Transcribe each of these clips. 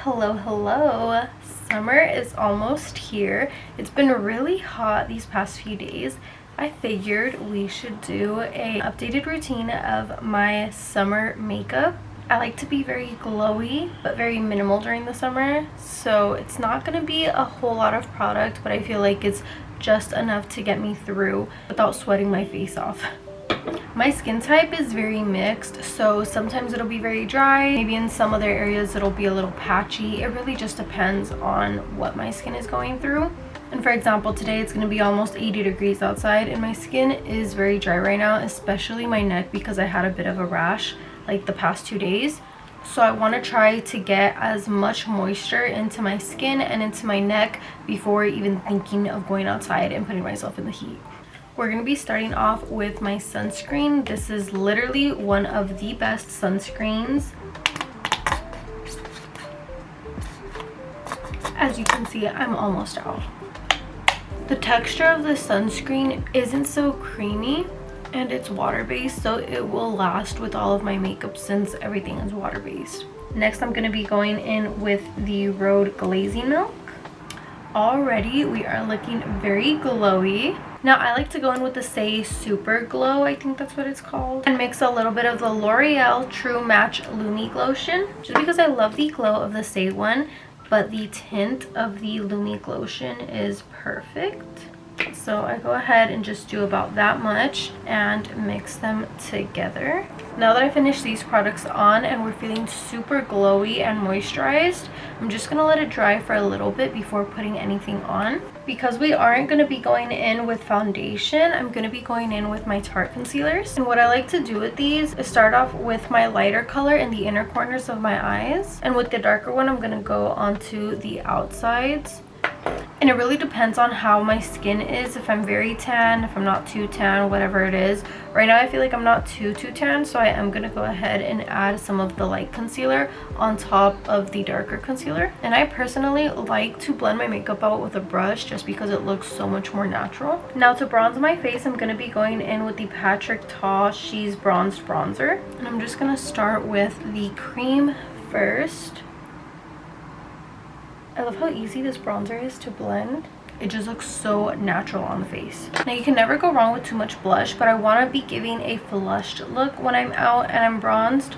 Hello. Summer is almost here. It's been really hot these past few days. I figured we should do a updated routine of my summer makeup. I like to be very glowy but very minimal during the summer, so it's not going to be a whole lot of product, but I feel like it's just enough to get me through without sweating my face off. My skin type is very mixed, so sometimes it'll be very dry, maybe in some other areas it'll be a little patchy. It really just depends on what my skin is going through. And for example, today it's going to be almost 80 degrees outside and my skin is very dry right now, especially my neck, because I had a bit of a rash like the past 2 days. So I want to try to get as much moisture into my skin and into my neck before even thinking of going outside and putting myself in the heat. We're going to be starting off with my sunscreen. This is literally one of the best sunscreens. As you can see, I'm almost out. The texture of the sunscreen isn't so creamy and it's water-based, so it will last with all of my makeup since everything is water-based. Next, I'm going to be going in with the Rhode Glazing Milk. Already, we are looking very glowy. Now, I like to go in with the Say Super Glow, I think that's what it's called, and mix a little bit of the L'Oreal True Match Lumi Glotion, just because I love the glow of the Say one, but the tint of the Lumi Glotion is perfect. So I go ahead and just do about that much and mix them together. Now that I finished these products on and we're feeling super glowy and moisturized, I'm just going to let it dry for a little bit before putting anything on. Because we aren't going to be going in with foundation, I'm going to be going in with my Tarte concealers. And what I like to do with these is start off with my lighter color in the inner corners of my eyes. And with the darker one, I'm going to go onto the outsides. And it really depends on how my skin is, if I'm very tan, if I'm not too tan, whatever it is. Right now I feel like I'm not too tan, so I am going to go ahead and add some of the light concealer on top of the darker concealer. And I personally like to blend my makeup out with a brush just because it looks so much more natural. Now to bronze my face, I'm going to be going in with the Patrick Ta She's Bronzed Bronzer. And I'm just going to start with the cream first. I love how easy this bronzer is to blend. It just looks so natural on the face. Now you can never go wrong with too much blush, but I want to be giving a flushed look when I'm out and I'm bronzed.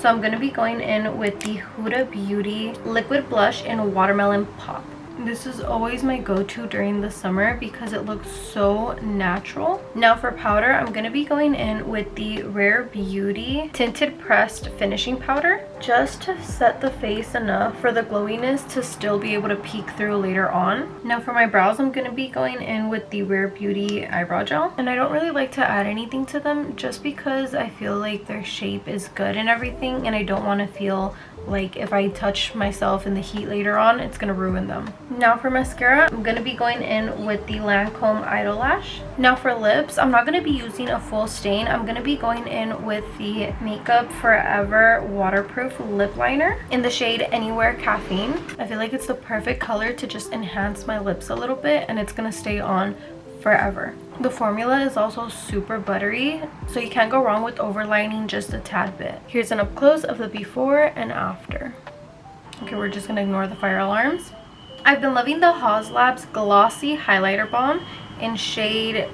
So I'm going to be going in with the Huda Beauty Liquid Blush in Watermelon Pop. This is always my go-to during the summer because it looks so natural. Now for powder, I'm going to be going in with the Rare Beauty Tinted Pressed Finishing Powder, just to set the face enough for the glowiness to still be able to peek through later on. Now for my brows, I'm going to be going in with the Rare Beauty Eyebrow Gel. And I don't really like to add anything to them just because I feel like their shape is good and everything, and I don't want to feel like if I touch myself in the heat later on, it's gonna ruin them. Now for mascara, I'm gonna be going in with the Lancome Idol Lash. Now for lips, I'm not gonna be using a full stain. I'm gonna be going in with the Makeup Forever Waterproof Lip Liner in the shade Anywhere Caffeine. I feel like it's the perfect color to just enhance my lips a little bit, and it's gonna stay on forever. The formula is also super buttery, so you can't go wrong with overlining just a tad bit. Here's an up close of the before and after. Okay, we're just gonna ignore the fire alarms. I've been loving the Haus Labs Glossy Highlighter Balm in shade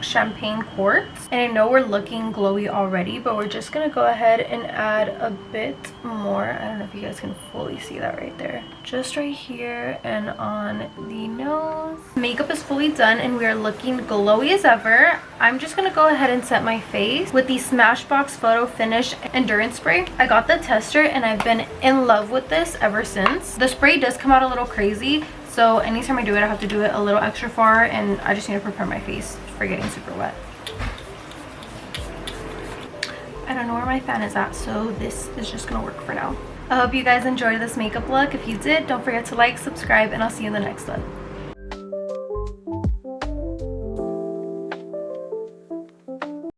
Champagne Quartz, and I know we're looking glowy already, but we're just gonna go ahead and add a bit more. I don't know if you guys can fully see that right there, just right here and on the nose. Makeup is fully done and we are looking glowy as ever. I'm just gonna go ahead and set my face with the Smashbox Photo Finish Endurance Spray. I got the tester and I've been in love with this ever since. The spray does come out a little crazy, so anytime I do it, I have to do it a little extra far, and I just need to prepare my face for getting super wet. I don't know where my fan is at, so this is just gonna work for now. I hope you guys enjoyed this makeup look. If you did, don't forget to like, subscribe, and I'll see you in the next one.